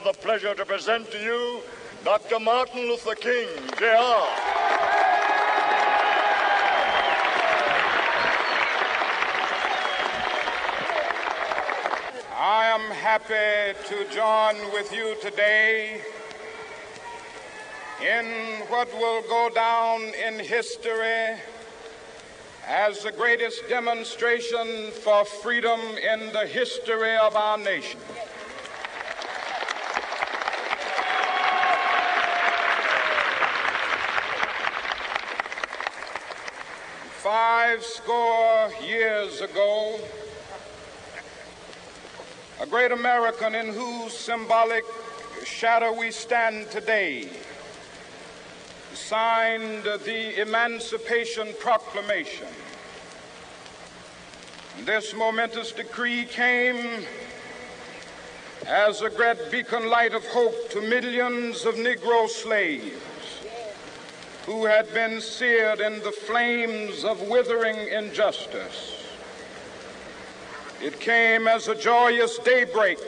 the pleasure to present to you Dr. Martin Luther King, Jr. I am happy to join with you today in what will go down in history as the greatest demonstration for freedom in the history of our nation. Five score years ago, a great American in whose symbolic shadow we stand today signed the Emancipation Proclamation. This momentous decree came as a great beacon light of hope to millions of Negro slaves who had been seared in the flames of withering injustice. It came as a joyous daybreak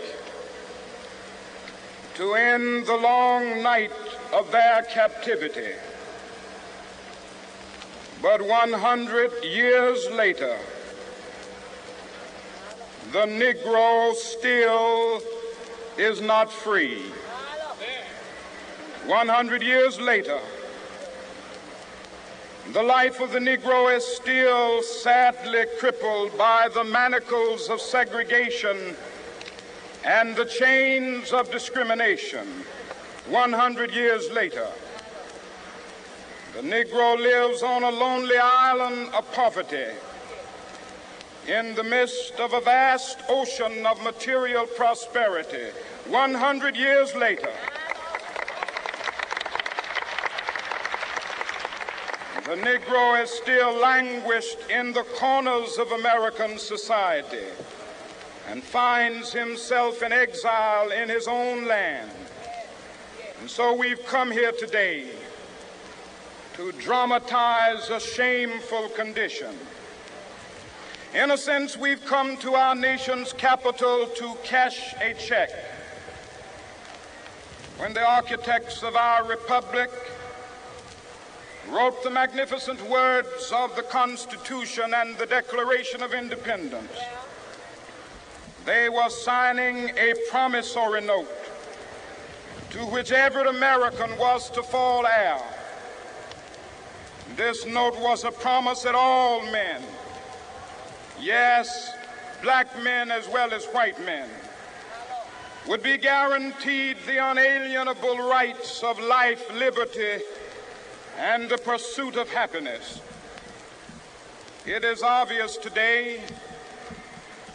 to end the long night of their captivity. But 100 years later, the Negro still is not free. 100 years later, the life of the Negro is still sadly crippled by the manacles of segregation and the chains of discrimination. 100 years later, the Negro lives on a lonely island of poverty in the midst of a vast ocean of material prosperity. 100 years later, the Negro is still languished in the corners of American society and finds himself in exile in his own land. And so we've come here today to dramatize a shameful condition. In a sense, we've come to our nation's capital to cash a check. When the architects of our republic wrote the magnificent words of the Constitution and the Declaration of Independence, they were signing a promissory note to which every American was to fall heir. This note was a promise that all men, yes, black men as well as white men, would be guaranteed the unalienable rights of life, liberty, and the pursuit of happiness. It is obvious today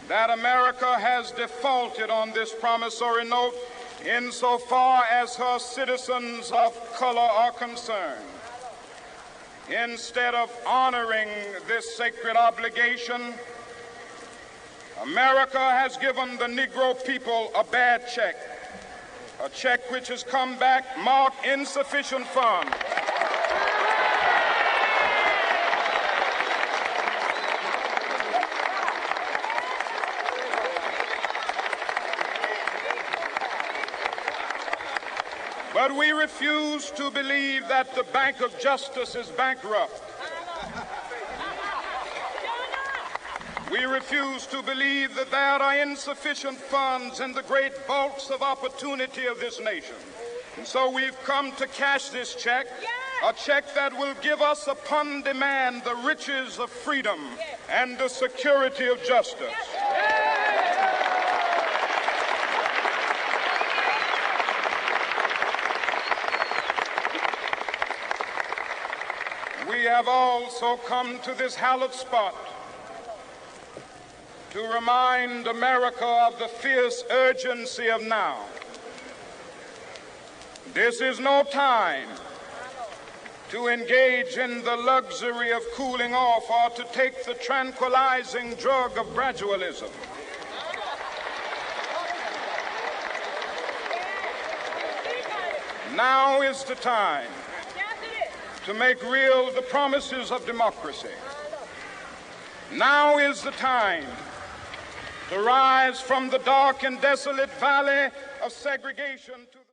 that America has defaulted on this promissory note insofar as her citizens of color are concerned. Instead of honoring this sacred obligation, America has given the Negro people a bad check, a check which has come back marked insufficient funds. But we refuse to believe that the Bank of Justice is bankrupt. We refuse to believe that there are insufficient funds in the great vaults of opportunity of this nation. And so we've come to cash this check, a check that will give us upon demand the riches of freedom and the security of justice. We have also come to this hallowed spot to remind America of the fierce urgency of now. This is no time to engage in the luxury of cooling off or to take the tranquilizing drug of gradualism. Now is the time to make real the promises of democracy. Now is the time to rise from the dark and desolate valley of segregation to the